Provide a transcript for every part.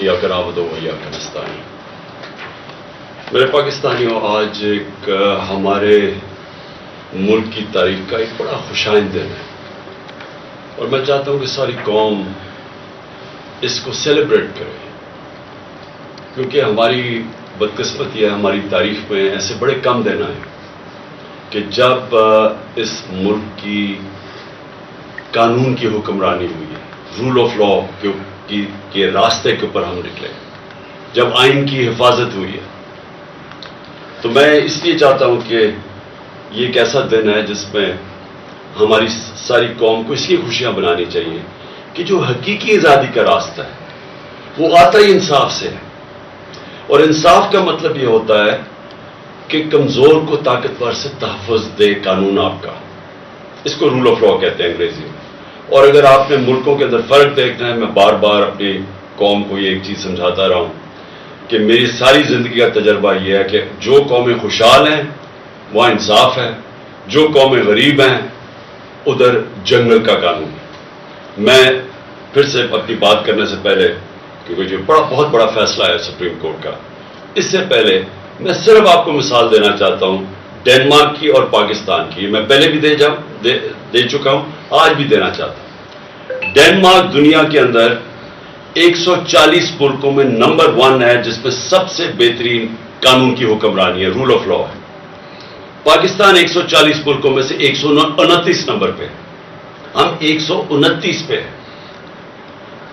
یا کرامت و یا کنستانی. میرے پاکستانیوں، آج ایک ہمارے ملک کی تاریخ کا ایک بڑا خوشائند دن ہے، اور میں چاہتا ہوں کہ ساری قوم اس کو سیلیبریٹ کرے، کیونکہ ہماری بدقسمتی ہے، ہماری تاریخ میں ایسے بڑے کم دن آئے کہ جب اس ملک کی قانون کی حکمرانی ہوئی ہے، رول آف لا کے راستے کے اوپر ہم نکلے، جب آئین کی حفاظت ہوئی ہے. تو میں اس لیے چاہتا ہوں کہ یہ ایک ایسا دن ہے جس میں ہماری ساری قوم کو اس لیے خوشیاں منانی چاہیے کہ جو حقیقی آزادی کا راستہ ہے وہ آتا ہی انصاف سے ہے. اور انصاف کا مطلب یہ ہوتا ہے کہ کمزور کو طاقتور سے تحفظ دے قانون آپ کا. اس کو رول آف لا کہتے ہیں انگریزی میں. اور اگر آپ نے ملکوں کے اندر فرق دیکھنا ہے، میں بار بار اپنی قوم کو یہ ایک چیز سمجھاتا رہا ہوں کہ میری ساری زندگی کا تجربہ یہ ہے کہ جو قومیں خوشحال ہیں وہاں انصاف ہے، جو قومیں غریب ہیں ادھر جنگل کا قانون ہے. میں پھر سے اپنی بات کرنے سے پہلے، کیونکہ جو بہت بڑا فیصلہ ہے سپریم کورٹ کا، اس سے پہلے میں صرف آپ کو مثال دینا چاہتا ہوں ڈنمارک کی اور پاکستان کی. میں پہلے بھی دے چکا ہوں، آج بھی دینا چاہتا ہوں. ڈنمارک دنیا کے اندر 140 ملکوں میں نمبر 1 ہے جس میں سب سے بہترین قانون کی حکمرانی ہے، رول آف لا ہے. پاکستان 140 ملکوں میں سے 129 نمبر پہ، ہم 129 پہ ہیں.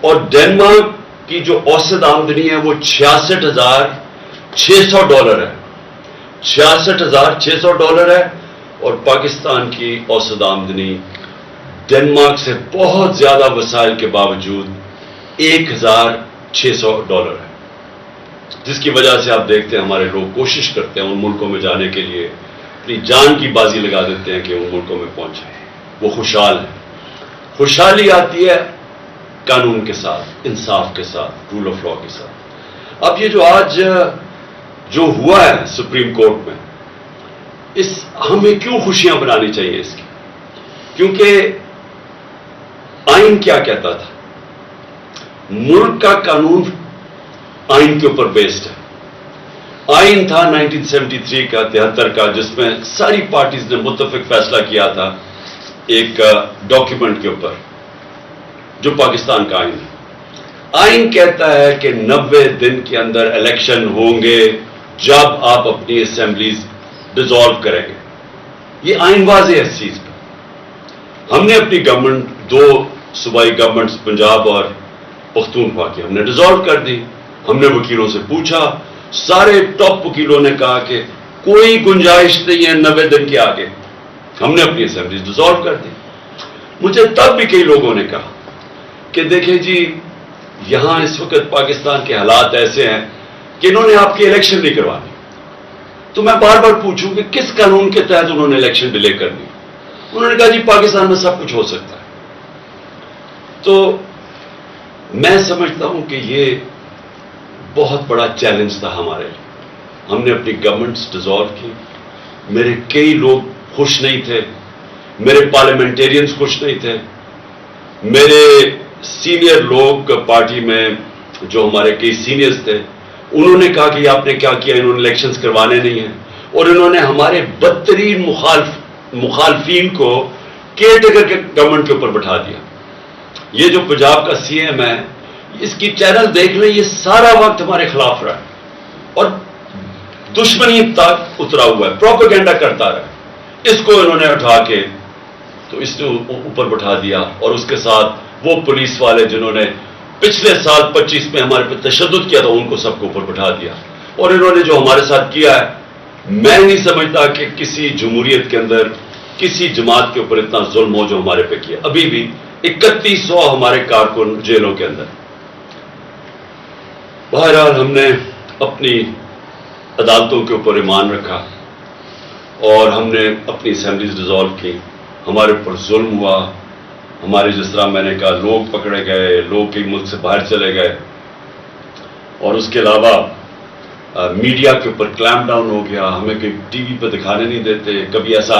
اور ڈنمارک کی جو اوسط آمدنی ہے وہ $66,600 ہے. $66,600 ہے. اور پاکستان کی اوسط آمدنی ڈنمارک سے بہت زیادہ وسائل کے باوجود $1,600 ہے. جس کی وجہ سے آپ دیکھتے ہیں ہمارے لوگ کوشش کرتے ہیں ان ملکوں میں جانے کے لیے، اپنی جان کی بازی لگا دیتے ہیں کہ ان ملکوں میں پہنچے. وہ خوشحال ہیں. خوشحالی آتی ہے قانون کے ساتھ، انصاف کے ساتھ، رول آف لا کے ساتھ. اب یہ جو آج جو ہوا ہے سپریم کورٹ میں، ہمیں کیوں خوشیاں منانی چاہیے اس کی؟ کیونکہ آئین کیا کہتا تھا؟ ملک کا قانون آئین کے اوپر بیسڈ ہے. آئین تھا 1973 کا، 73 کا، جس میں ساری پارٹیز نے متفق فیصلہ کیا تھا ایک ڈاکیومنٹ کے اوپر جو پاکستان کا آئین ہے. آئین کہتا ہے کہ 90 دن کے اندر الیکشن ہوں گے جب آپ اپنی اسمبلیز ڈیزالو کریں گے. یہ آئین واضح ہے اس چیز پہ. ہم نے اپنی گورنمنٹ 2 صوبائی گورنمنٹس پنجاب اور پختونخوا کی ہم نے ڈیزالو کر دی. ہم نے وکیلوں سے پوچھا، سارے ٹاپ وکیلوں نے کہا کہ کوئی گنجائش نہیں ہے 90 دن کے آگے. ہم نے اپنی اسمبلیز ڈیزالو کر دی. مجھے تب بھی کئی لوگوں نے کہا کہ دیکھیں جی یہاں اس وقت پاکستان کے حالات ایسے ہیں کہ انہوں نے آپ کی الیکشن نہیں کروانی. تو میں بار بار پوچھوں کہ کس قانون کے تحت انہوں نے الیکشن ڈیلے کر دی؟ انہوں نے کہا جی پاکستان میں سب کچھ ہو سکتا ہے. تو میں سمجھتا ہوں کہ یہ بہت بڑا چیلنج تھا ہمارے لیے. ہم نے اپنی گورنمنٹس ڈیزالو کی. میرے کئی لوگ خوش نہیں تھے، میرے پارلیمنٹیرینز خوش نہیں تھے، میرے سینئر لوگ پارٹی میں جو ہمارے کئی سینئرز تھے انہوں نے کہا کہ آپ نے کیا کیا، انہوں نے الیکشنز کروانے نہیں ہیں. اور انہوں نے ہمارے بدترین مخالفین کو کیئر ٹیکر کے گورنمنٹ کے اوپر بٹھا دیا. یہ جو پنجاب کا سی ایم ہے، اس کی چینل دیکھ لیں، یہ سارا وقت ہمارے خلاف رہا ہے اور دشمنی تک اترا ہوا ہے، پروپیگنڈا کرتا رہا. اس کو انہوں نے اٹھا کے تو اس نے اوپر بٹھا دیا. اور اس کے ساتھ وہ پولیس والے جنہوں نے پچھلے سال 25 میں ہمارے پہ تشدد کیا تھا ان کو سب کو اوپر بٹھا دیا. اور انہوں نے جو ہمارے ساتھ کیا ہے، میں نہیں سمجھتا کہ کسی جمہوریت کے اندر کسی جماعت کے اوپر اتنا ظلم ہو جو ہمارے پہ کیا. ابھی بھی 3100 ہمارے کارکن جیلوں کے اندر. بہرحال ہم نے اپنی عدالتوں کے اوپر ایمان رکھا اور ہم نے اپنی اسمبلیز ڈیزالو کی. ہمارے اوپر ظلم ہوا، ہمارے جس طرح میں نے کہا لوگ پکڑے گئے، لوگ کئی ملک سے باہر چلے گئے. اور اس کے علاوہ میڈیا کے اوپر کلیمپ ڈاؤن ہو گیا. ہمیں کہیں ٹی وی پہ دکھانے نہیں دیتے. کبھی ایسا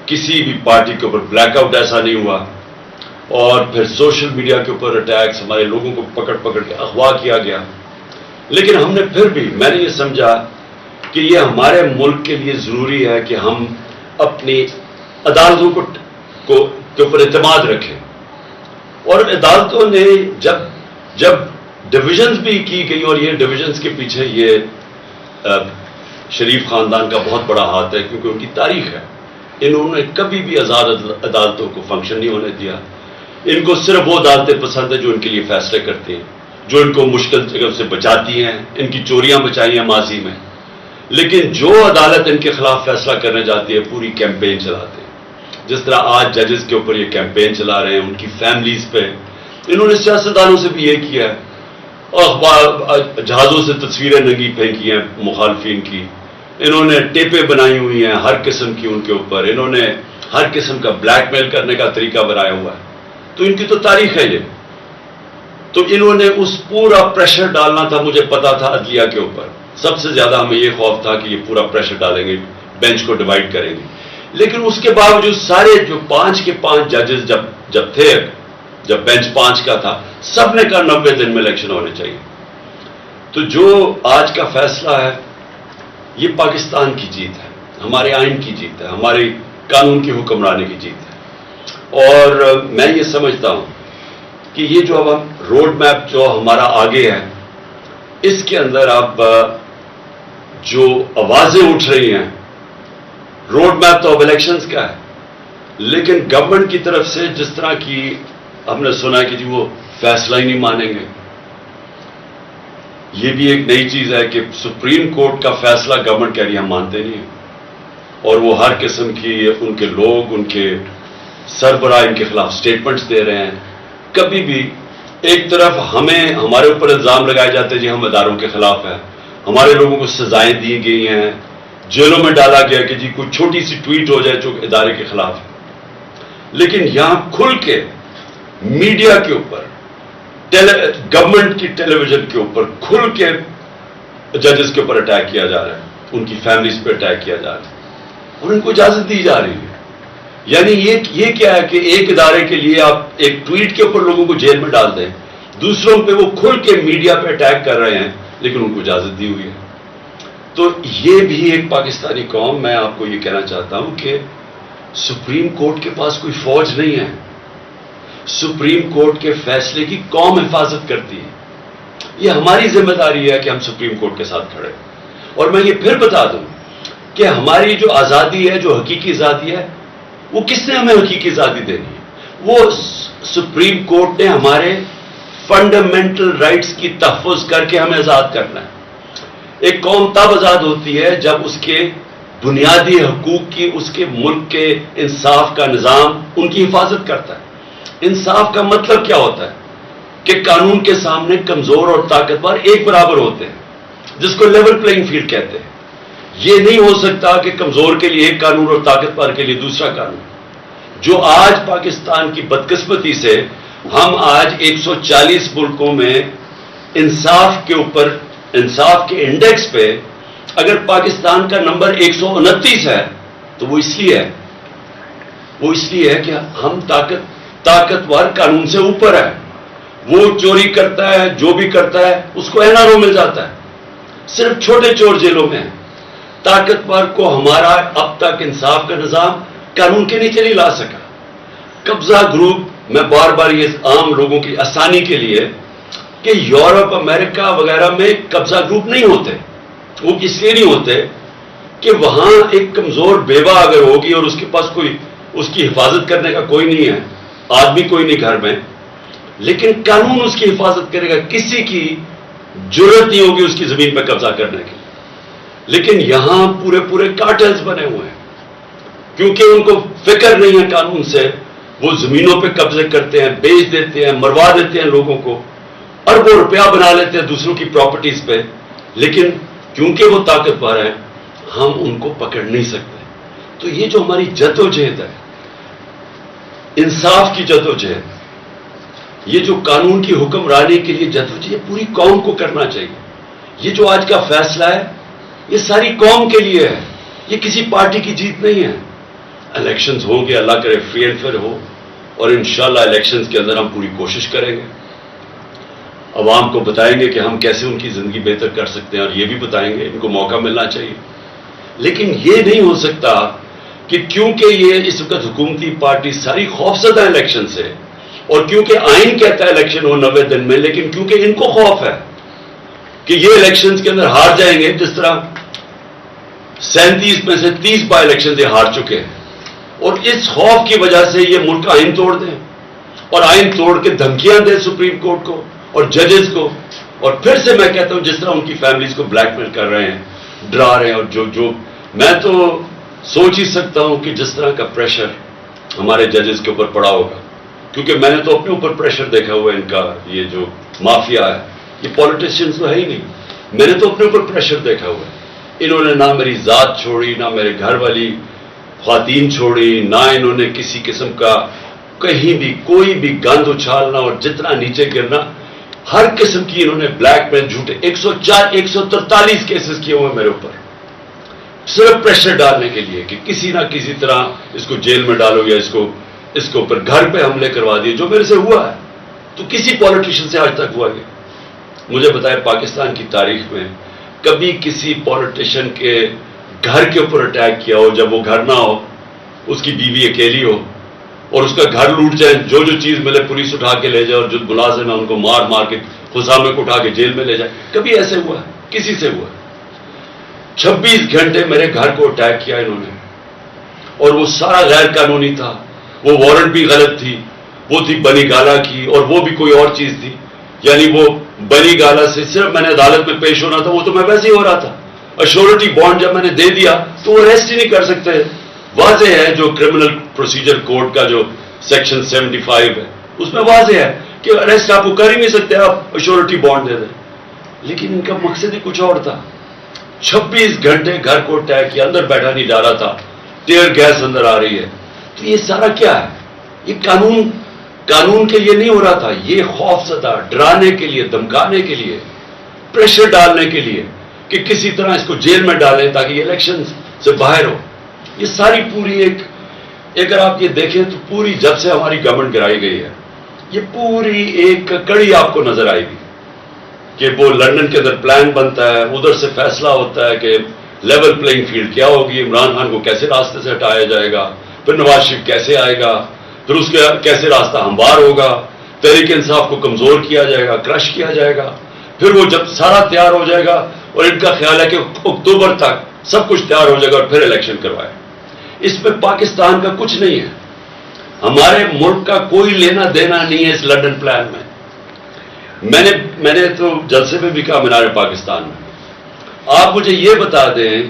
کسی بھی پارٹی کے اوپر بلیک آؤٹ ایسا نہیں ہوا. اور پھر سوشل میڈیا کے اوپر اٹیکس، ہمارے لوگوں کو پکڑ کے اغوا کیا گیا. لیکن ہم نے پھر بھی میں نے یہ سمجھا کہ یہ ہمارے ملک کے لیے ضروری ہے کہ ہم اپنی عدالتوں کے اوپر اعتماد رکھیں. اور عدالتوں نے جب ڈویژنز بھی کی گئی، اور یہ ڈویژنز کے پیچھے یہ شریف خاندان کا بہت بڑا ہاتھ ہے، کیونکہ ان کی تاریخ ہے. انہوں نے کبھی بھی آزاد عدالتوں کو فنکشن نہیں ہونے دیا. ان کو صرف وہ عدالتیں پسند ہیں جو ان کے لیے فیصلے کرتی ہیں، جو ان کو مشکل جگہ سے بچاتی ہیں. ان کی چوریاں بچائی ہیں ماضی میں، لیکن جو عدالت ان کے خلاف فیصلہ کرنے جاتی ہے پوری کیمپین چلاتے ہیں. جس طرح آج ججز کے اوپر یہ کیمپین چلا رہے ہیں، ان کی فیملیز پہ. انہوں نے سیاستدانوں سے بھی یہ کیا ہے، اور جہازوں سے تصویریں ننگی پھینکی ہیں مخالفین کی. انہوں نے ٹیپیں بنائی ہوئی ہیں ہر قسم کی ان کے اوپر. انہوں نے ہر قسم کا بلیک میل کرنے کا طریقہ بنایا ہوا ہے. تو ان کی تو تاریخ ہے یہ. تو انہوں نے اس پورا پریشر ڈالنا تھا، مجھے پتا تھا عدلیہ کے اوپر. سب سے زیادہ ہمیں یہ خوف تھا کہ یہ پورا پریشر ڈالیں گے، بینچ کو ڈیوائڈ کریں گے. لیکن اس کے باوجود سارے جو 5 کے 5 ججز جب بینچ 5 کا تھا، سب نے کہا 90 دن میں الیکشن ہونے چاہیے. تو جو آج کا فیصلہ ہے یہ پاکستان کی جیت ہے، ہمارے آئین کی جیت ہے، ہماری قانون کی حکمرانی کی جیت ہے. اور میں یہ سمجھتا ہوں کہ یہ جو اب ہم روڈ میپ جو ہمارا آگے ہے، اس کے اندر اب جو آوازیں اٹھ رہی ہیں، روڈ میپ تو اب الیکشنز کا ہے، لیکن گورنمنٹ کی طرف سے جس طرح کی ہم نے سنا ہے کہ جی وہ فیصلہ ہی نہیں مانیں گے. یہ بھی ایک نئی چیز ہے کہ سپریم کورٹ کا فیصلہ گورنمنٹ کہہ رہی ہے ہم مانتے نہیں ہیں. اور وہ ہر قسم کی ان کے لوگ، ان کے سربراہ ان کے خلاف سٹیٹمنٹس دے رہے ہیں. کبھی بھی ایک طرف ہمارے اوپر الزام لگائے جاتے ہیں جی ہم اداروں کے خلاف ہیں، ہمارے لوگوں کو سزائیں دی گئی ہیں، جیلوں میں ڈالا گیا کہ جی کوئی چھوٹی سی ٹویٹ ہو جائے جو ادارے کے خلاف ہے. لیکن یہاں کھل کے میڈیا کے اوپر، گورنمنٹ کی ٹیلی ویژن کے اوپر کھل کے ججز کے اوپر اٹیک کیا جا رہا ہے، ان کی فیملیز پہ اٹیک کیا جا رہا ہے، اور ان کو اجازت دی جا رہی ہے. یعنی یہ کیا ہے کہ ایک ادارے کے لیے آپ ایک ٹویٹ کے اوپر لوگوں کو جیل میں ڈال دیں، دوسروں پہ وہ کھل کے میڈیا پہ اٹیک کر رہے ہیں، لیکن ان کو اجازت دی ہوئی ہے. تو یہ بھی ایک پاکستانی قوم، میں آپ کو یہ کہنا چاہتا ہوں کہ سپریم کورٹ کے پاس کوئی فوج نہیں ہے. سپریم کورٹ کے فیصلے کی قوم حفاظت کرتی ہے. یہ ہماری ذمہ داری ہے کہ ہم سپریم کورٹ کے ساتھ کھڑے. اور میں یہ پھر بتا دوں کہ ہماری جو آزادی ہے، جو حقیقی آزادی ہے، وہ کس نے ہمیں حقیقی آزادی دینی ہے؟ وہ سپریم کورٹ نے ہمارے فنڈامنٹل رائٹس کی تحفظ کر کے ہمیں آزاد کرنا ہے. ایک قوم تب آزاد ہوتی ہے جب اس کے بنیادی حقوق کی، اس کے ملک کے انصاف کا نظام ان کی حفاظت کرتا ہے. انصاف کا مطلب کیا ہوتا ہے؟ کہ قانون کے سامنے کمزور اور طاقتور ایک برابر ہوتے ہیں، جس کو لیول پلینگ فیلڈ کہتے ہیں. یہ نہیں ہو سکتا کہ کمزور کے لیے ایک قانون اور طاقتور کے لیے دوسرا قانون. جو آج پاکستان کی بدقسمتی سے ہم آج 140 ملکوں میں انصاف کے اوپر، انصاف کے انڈیکس پہ اگر پاکستان کا نمبر 129 ہے تو وہ اس لیے ہے کہ ہم طاقتور قانون سے اوپر ہے. وہ چوری کرتا ہے، جو بھی کرتا ہے اس کو NRO مل جاتا ہے. صرف چھوٹے چور جیلوں میں ہیں. طاقتور کو ہمارا اب تک انصاف کا نظام قانون کے نیچے نہیں لا سکا. قبضہ گروپ، میں بار بار یہ عام لوگوں کی آسانی کے لیے کہ یورپ، امریکہ وغیرہ میں قبضہ گروپ نہیں ہوتے. وہ اس لیے نہیں ہوتے کہ وہاں ایک کمزور بیوہ اگر ہوگی اور اس کے پاس کوئی اس کی حفاظت کرنے کا کوئی نہیں ہے، آدمی کوئی نہیں گھر میں، لیکن قانون اس کی حفاظت کرے گا. کسی کی جرت نہیں ہوگی اس کی زمین پہ قبضہ کرنے کی. لیکن یہاں پورے کارٹلز بنے ہوئے ہیں، کیونکہ ان کو فکر نہیں ہے قانون سے. وہ زمینوں پہ قبضے کرتے ہیں، بیچ دیتے ہیں، مروا دیتے ہیں لوگوں کو، اربوں روپیہ بنا لیتے ہیں دوسروں کی پراپرٹیز پہ. لیکن کیونکہ وہ طاقتور ہیں ہم ان کو پکڑ نہیں سکتے. تو یہ جو ہماری جدوجہد ہے، انصاف کی جدوجہد، یہ جو قانون کی حکمرانی کے لیے جدوجہد پوری قوم کو کرنا چاہیے. یہ جو آج کا فیصلہ ہے یہ ساری قوم کے لیے ہے، یہ کسی پارٹی کی جیت نہیں ہے. الیکشنز ہوں گے، اللہ کرے فری اینڈ فیئر ہو، اور انشاءاللہ الیکشنز کے اندر ہم پوری کوشش کریں گے. عوام کو بتائیں گے کہ ہم کیسے ان کی زندگی بہتر کر سکتے ہیں، اور یہ بھی بتائیں گے، ان کو موقع ملنا چاہیے. لیکن یہ نہیں ہو سکتا کہ کیونکہ یہ اس وقت حکومتی پارٹی ساری خوفزدہ الیکشن سے، اور کیونکہ آئین کہتا ہے الیکشن ہو 90 دن میں، لیکن کیونکہ ان کو خوف ہے کہ یہ الیکشنز کے اندر ہار جائیں گے، جس طرح 37 میں سے 30 بائی الیکشن یہ ہار چکے ہیں، اور اس خوف کی وجہ سے یہ ملک کا آئین توڑ دیں اور آئین توڑ کے دھمکیاں دیں سپریم کورٹ کو اور ججز کو. اور پھر سے میں کہتا ہوں، جس طرح ان کی فیملیز کو بلیک میل کر رہے ہیں، ڈرا رہے ہیں، اور جو میں تو سوچ ہی سکتا ہوں کہ جس طرح کا پریشر ہمارے ججز کے اوپر پڑا ہوگا، کیونکہ میں نے تو اپنے اوپر پریشر دیکھا ہوا ہے. ان کا یہ جو مافیا ہے، یہ پولیٹیشینز تو ہے ہی نہیں، میں نے تو اپنے اوپر پریشر دیکھا ہوا ہے. انہوں نے نہ میری ذات چھوڑی، نہ میرے گھر والی خواتین چھوڑی، نہ انہوں نے کسی قسم کا کہیں بھی کوئی بھی گند اچھالنا اور جتنا نیچے گرنا، ہر قسم کی انہوں نے بلیک میل، جھوٹے 143 کیسز کیے ہوئے میرے اوپر، صرف پریشر ڈالنے کے لیے کہ کسی نہ کسی طرح اس کو جیل میں ڈالو یا اس کے اوپر گھر پہ حملے کروا دیے، جو میرے سے ہوا ہے. تو کسی پولیٹیشین سے آج تک ہوا ہے؟ مجھے بتائیں، پاکستان کی تاریخ میں کبھی کسی پولیٹیشین کے گھر کے اوپر اٹیک کیا ہو جب وہ گھر نہ ہو، اس کی بیوی اکیلی ہو، اور اس کا گھر لوٹ جائے، جو چیز ملے پولیس اٹھا کے لے جائے، اور جو ملازم ہے ان کو مار کے خسامے کو اٹھا کے جیل میں لے جائے؟ کبھی ایسے ہوا ہے؟ کسی سے ہوا ہے؟ 26 گھنٹے میرے گھر کو اٹیک کیا انہوں نے، اور وہ سارا غیر قانونی تھا. وہ وارنٹ بھی غلط تھی، وہ تھی بنی گالا کی، اور وہ بھی کوئی اور چیز تھی. یعنی وہ بنی گالا سے صرف میں نے عدالت میں پیش ہونا تھا، وہ تو میں ویسے ہی ہو رہا تھا. ایشورٹی بانڈ جب میں نے دے دیا تو وہ ریسٹ ہی نہیں کر سکتے. واضح ہے جو کرمنل پروسیجر کوڈ کا جو سیکشن 75 ہے، اس میں واضح ہے کہ اریسٹ آپ کو کر ہی نہیں سکتے، آپ ایشورٹی بانڈ دے دیں. لیکن ان کا مقصد ہی کچھ اور تھا. 26 گھنٹے گھر کو اٹیک کیا، اندر بیٹھا نہیں جا رہا تھا، ٹیئر گیس اندر آ رہی ہے. تو یہ سارا کیا ہے؟ یہ قانون کے لیے نہیں ہو رہا تھا، یہ خوف زدہ، ڈرانے کے لیے، دھمکانے کے لیے، پریشر ڈالنے کے لیے کہ کسی طرح اس کو جیل میں ڈالیں تاکہ یہ الیکشن سے باہر ہو. یہ ساری پوری اگر آپ یہ دیکھیں تو پوری جب سے ہماری گورنمنٹ گرائی گئی ہے، یہ پوری ایک کڑی آپ کو نظر آئے گی کہ وہ لندن کے اندر پلان بنتا ہے، ادھر سے فیصلہ ہوتا ہے کہ لیول پلینگ فیلڈ کیا ہوگی، عمران خان کو کیسے راستے سے ہٹایا جائے گا، پھر نواز شریف کیسے آئے گا، پھر اس کا کیسے راستہ ہموار ہوگا، تحریک انصاف کو کمزور کیا جائے گا، کرش کیا جائے گا. پھر وہ جب سارا تیار ہو جائے گا، اور ان کا خیال ہے کہ اکتوبر تک سب کچھ تیار ہو جائے گا اور پھر الیکشن کروائے. اس میں پاکستان کا کچھ نہیں ہے، ہمارے ملک کا کوئی لینا دینا نہیں ہے اس لنڈن پلان میں. میں نے تو جلسے میں بھی کہا مینار پاکستان میں، آپ مجھے یہ بتا دیں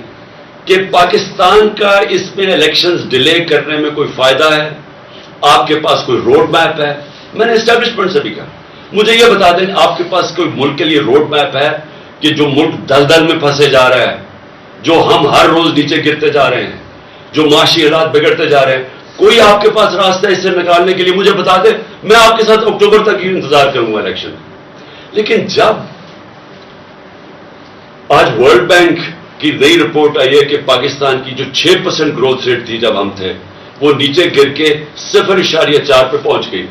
کہ پاکستان کا اس میں الیکشنز ڈیلے کرنے میں کوئی فائدہ ہے؟ آپ کے پاس کوئی روڈ میپ ہے؟ میں نے اسٹیبلشمنٹ سے بھی کہا، مجھے یہ بتا دیں آپ کے پاس کوئی ملک کے لیے روڈ میپ ہے کہ جو ملک دلدل میں پھنسے جا رہا ہے، جو ہم ہر روز نیچے گرتے جا رہے ہیں، جو معاشی حالات بگڑتے جا رہے ہیں، کوئی آپ کے پاس راستہ اس سے نکالنے کے لیے مجھے بتا دے. میں آپ کے ساتھ اکتوبر تک ہی انتظار کروں گا الیکشن. لیکن جب آج ورلڈ بینک کی نئی رپورٹ آئی ہے کہ پاکستان کی جو 6% گروتھ ریٹ تھی جب ہم تھے، وہ نیچے گر کے 0.4 پہ پہنچ گئی.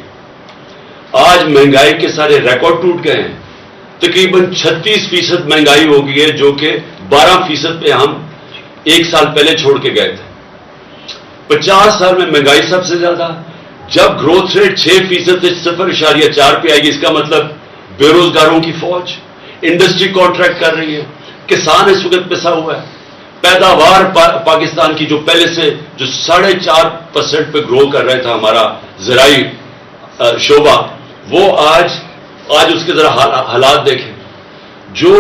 آج مہنگائی کے سارے ریکارڈ ٹوٹ گئے ہیں. تقریباً 36% مہنگائی ہو گئی ہے، جو کہ 12% پہ ہم 1 سال پہلے چھوڑ کے گئے تھے. 50 سال میں مہنگائی سب سے زیادہ. جب گروتھ ریٹ 6% سے 0.4 پہ آئے گی، اس کا مطلب بے روزگاروں کی فوج، انڈسٹری کانٹریکٹ کر رہی ہے، کسان اس وقت پسا ہوا ہے. پیداوار پاکستان کی جو پہلے سے جو 4.5% پہ گرو کر رہا تھا ہمارا زرعی شعبہ، وہ آج اس کے ذرا حالات دیکھیں. جو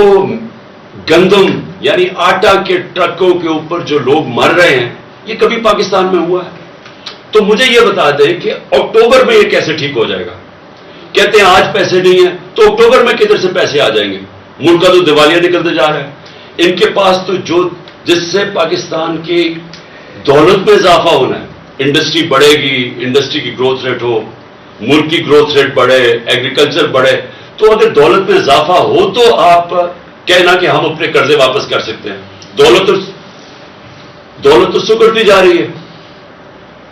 گندم یعنی آٹا کے ٹرکوں کے اوپر جو لوگ مر رہے ہیں، یہ کبھی پاکستان میں ہوا ہے؟ تو مجھے یہ بتا دیں کہ اکتوبر میں یہ کیسے ٹھیک ہو جائے گا؟ کہتے ہیں آج پیسے نہیں ہیں، تو اکتوبر میں کدھر سے پیسے آ جائیں گے؟ ملک کا تو دیوالیہ نکلتے جا رہا ہے. ان کے پاس تو جس سے پاکستان کی دولت میں اضافہ ہونا ہے، انڈسٹری بڑھے گی، انڈسٹری کی گروتھ ریٹ ہو، ملک کی گروتھ ریٹ بڑھے، ایگریکلچر بڑھے، تو اگر دولت میں اضافہ ہو تو آپ کہنا کہ ہم اپنے قرضے واپس کر سکتے ہیں. دولت تو سکڑتی جا رہی ہے.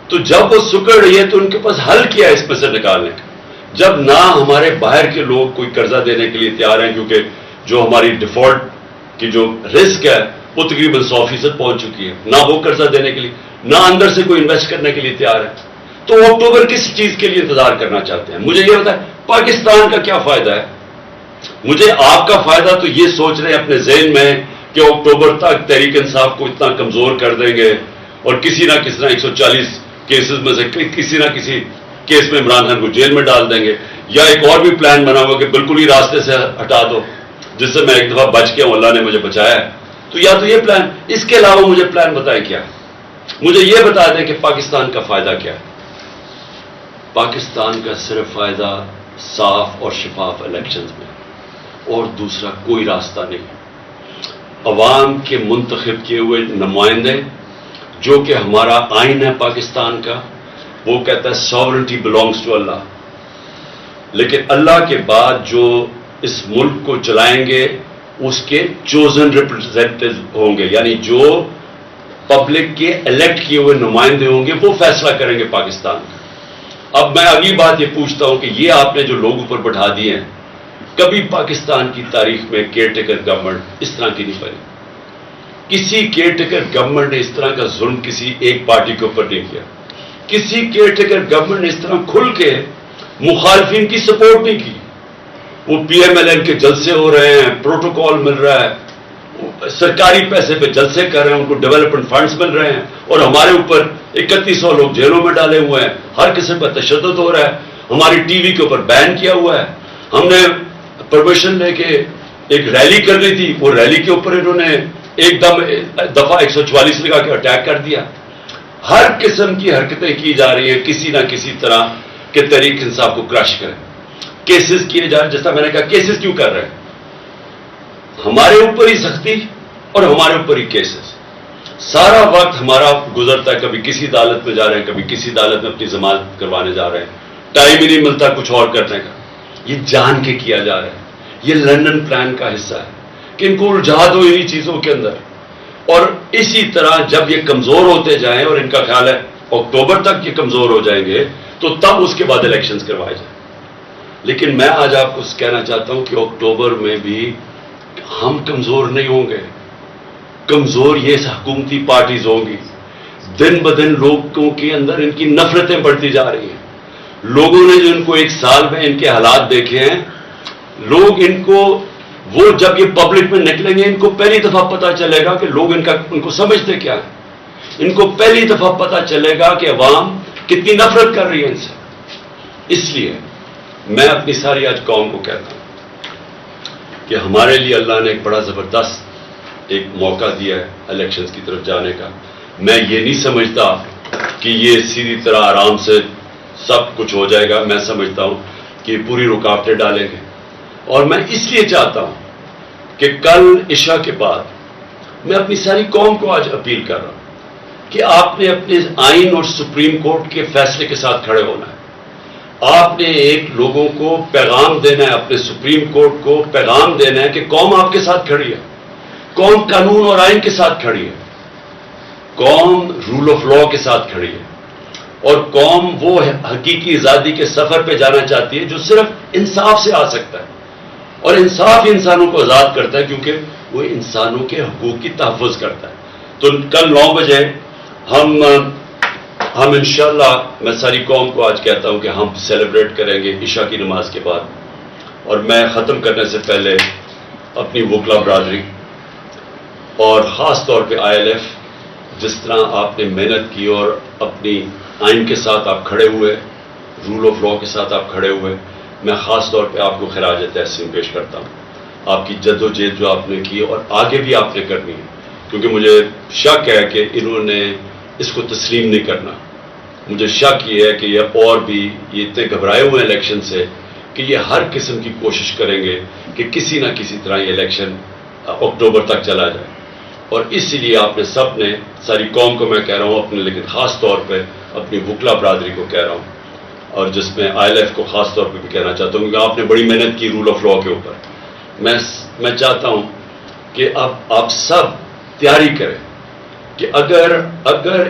تو جب وہ سکڑ رہی ہے تو ان کے پاس حل کیا ہے اس میں سے نکالنے کا؟ جب نہ ہمارے باہر کے لوگ کوئی قرضہ دینے کے لیے تیار ہیں، کیونکہ جو ہماری ڈیفالٹ کی جو رسک ہے وہ تقریباً 100% پہنچ چکی ہے، نہ وہ قرضہ دینے کے لیے، نہ اندر سے کوئی انویسٹ کرنے کے لیے تیار ہے، تو اکتوبر کس چیز کے لیے انتظار کرنا چاہتے ہیں؟ مجھے یہ بتائیں پاکستان کا کیا فائدہ ہے؟ مجھے آپ کا فائدہ تو یہ سوچ رہے ہیں اپنے ذہن میں کہ اکتوبر تک تحریک انصاف کو اتنا کمزور کر دیں گے اور کسی نہ کسی نہ 140 کیسز میں سے کسی نہ کسی کیس میں عمران خان کو جیل میں ڈال دیں گے، یا ایک اور بھی پلان بنا ہوا کہ بالکل ہی راستے سے ہٹا دو، جس سے میں ایک دفعہ بچ گیا ہوں، اللہ نے مجھے بچایا ہے۔ تو یا تو یہ پلان، اس کے علاوہ مجھے پلان بتائیں کیا، مجھے یہ بتا دیں کہ پاکستان کا فائدہ کیا ہے۔ پاکستان کا صرف فائدہ صاف اور شفاف الیکشنز میں، اور دوسرا کوئی راستہ نہیں۔ عوام کے منتخب کیے ہوئے نمائندے، جو کہ ہمارا آئین ہے پاکستان کا، وہ کہتا ہے ساورنٹی بلانگس ٹو اللہ، لیکن اللہ کے بعد جو اس ملک کو چلائیں گے اس کے چوزن ریپرزینٹیو ہوں گے، یعنی جو پبلک کے الیکٹ کیے ہوئے نمائندے ہوں گے، وہ فیصلہ کریں گے پاکستان کا۔ اب میں اگلی بات یہ پوچھتا ہوں کہ یہ آپ نے جو لوگ اوپر بٹھا دیے ہیں، کبھی پاکستان کی تاریخ میں کیئر ٹیکر گورنمنٹ اس طرح کی نہیں بنی، کسی کیئر ٹیکر گورنمنٹ نے اس طرح کا ظلم کسی ایک پارٹی کے اوپر نہیں کیا، کسی کیئر ٹیکر گورنمنٹ نے اس طرح کھل کے مخالفین کی سپورٹ نہیں کی۔ وہ پی ایم ایل این کے جلسے ہو رہے ہیں، پروٹوکول مل رہا ہے، سرکاری پیسے پہ جلسے کر رہے ہیں، ان کو ڈیولپمنٹ فنڈز مل رہے ہیں، اور ہمارے اوپر 3100 لوگ جیلوں میں ڈالے ہوئے ہیں، ہر قسم کا تشدد ہو رہا ہے، ہماری ٹی وی کے اوپر بین کیا ہوا ہے۔ ہم نے پرمیشن لے کے ایک ریلی کرنی تھی، وہ ریلی کے اوپر انہوں نے ایک دم دفعہ 144 لگا کے اٹیک کر دیا۔ ہر قسم کی حرکتیں کی جا رہی ہیں کسی نہ کسی طرح کہ تحریک انصاف کو کرش کریں، کیسز کیے جا رہے ہیں، جیسا میں نے کہا کیسز کیوں کر رہے ہیں؟ ہمارے اوپر ہی سختی اور ہمارے اوپر ہی کیسز، سارا وقت ہمارا گزرتا ہے، کبھی کسی عدالت میں جا رہے ہیں، کبھی کسی عدالت میں اپنی ضمانت کروانے جا رہے ہیں، ٹائم ہی نہیں ملتا کچھ اور کرنے کا۔ یہ جان کے کیا جا رہا ہے، یہ لندن پلان کا حصہ ہے کہ ان کو الجھا دو انہی چیزوں کے اندر، اور اسی طرح جب یہ کمزور ہوتے جائیں، اور ان کا خیال ہے اکتوبر تک یہ کمزور ہو جائیں گے، تو تب اس کے بعد الیکشنز کروائے جائیں۔ لیکن میں آج آپ کو کہنا چاہتا ہوں کہ اکتوبر میں بھی ہم کمزور نہیں ہوں گے، کمزور یہ حکومتی پارٹیز ہوں گی۔ دن بدن لوگوں کے اندر ان کی نفرتیں بڑھتی جا رہی ہیں، لوگوں نے جو ان کو ایک سال میں ان کے حالات دیکھے ہیں، لوگ ان کو، وہ جب یہ پبلک میں نکلیں گے، ان کو پہلی دفعہ پتا چلے گا کہ لوگ ان کو سمجھتے کیا ہے، ان کو پہلی دفعہ پتا چلے گا کہ عوام کتنی نفرت کر رہی ہے ان سے۔ اس لیے میں اپنی ساری آج قوم کو کہتا ہوں کہ ہمارے لیے اللہ نے ایک بڑا زبردست ایک موقع دیا ہے الیکشنز کی طرف جانے کا۔ میں یہ نہیں سمجھتا کہ یہ سیدھی طرح آرام سے سب کچھ ہو جائے گا، میں سمجھتا ہوں کہ یہ پوری رکاوٹیں ڈالیں گے، اور میں اس لیے چاہتا ہوں کہ کل عشاء کے بعد میں اپنی ساری قوم کو آج اپیل کر رہا ہوں کہ آپ نے اپنے آئین اور سپریم کورٹ کے فیصلے کے ساتھ کھڑے ہونا ہے۔ آپ نے ایک لوگوں کو پیغام دینا ہے، اپنے سپریم کورٹ کو پیغام دینا ہے کہ قوم آپ کے ساتھ کھڑی ہے، قوم قانون اور آئین کے ساتھ کھڑی ہے، قوم رول آف لا کے ساتھ کھڑی ہے، اور قوم وہ حقیقی آزادی کے سفر پہ جانا چاہتی ہے جو صرف انصاف سے آ سکتا ہے، اور انصاف ہی انسانوں کو آزاد کرتا ہے، کیونکہ وہ انسانوں کے حقوق کی تحفظ کرتا ہے۔ تو کل 9 بجے ہم انشاءاللہ، میں ساری قوم کو آج کہتا ہوں کہ ہم سیلیبریٹ کریں گے عشاء کی نماز کے بعد۔ اور میں ختم کرنے سے پہلے اپنی وکلا برادری اور خاص طور پہ ILF، جس طرح آپ نے محنت کی اور اپنی آئین کے ساتھ آپ کھڑے ہوئے، رول آف لا کے ساتھ آپ کھڑے ہوئے، میں خاص طور پہ آپ کو خراج تحسین پیش کرتا ہوں۔ آپ کی جد و جہد جو آپ نے کی اور آگے بھی آپ نے کرنی ہے، کیونکہ مجھے شک ہے کہ انہوں نے اس کو تسلیم نہیں کرنا۔ مجھے شک یہ ہے کہ یہ اور بھی یہ اتنے گھبرائے ہوئے ہیں الیکشن سے کہ یہ ہر قسم کی کوشش کریں گے کہ کسی نہ کسی طرح یہ الیکشن اکتوبر تک چلا جائے۔ اور اسی لیے آپ نے سب نے، ساری قوم کو میں کہہ رہا ہوں اپنے، لیکن خاص طور پہ اپنی وکلا برادری کو کہہ رہا ہوں، اور جس میں ILF کو خاص طور پہ بھی کہنا چاہتا ہوں، کیونکہ آپ نے بڑی محنت کی رول آف لا کے اوپر۔ میں چاہتا ہوں کہ اب آپ سب تیاری کریں کہ اگر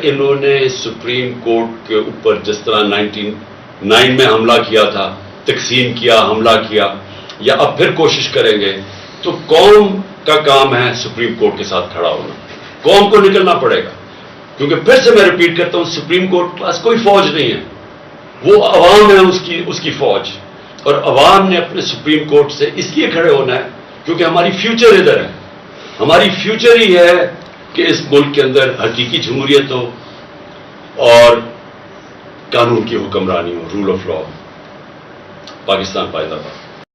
انہوں نے سپریم کورٹ کے اوپر جس طرح 99 میں حملہ کیا تھا، تقسیم کیا, حملہ کیا, یا اب پھر کوشش کریں گے, تو قوم کا کام ہے سپریم کورٹ کے ساتھ کھڑا ہونا. قوم کو نکلنا پڑے گا, کیونکہ پھر سے میں ریپیٹ کرتا ہوں, سپریم کورٹ کے پاس کوئی فوج نہیں ہے, وہ عوام ہے اس کی فوج. اور عوام نے اپنے سپریم کورٹ سے اس لیے کھڑے ہونا ہے کیونکہ ہماری فیوچر ادھر ہے. ہماری فیوچر ہی ہے کہ اس ملک کے اندر حقیقی جمہوریت ہو اور قانون کی حکمرانی ہو, رول آف لا. پاکستان پائیدار.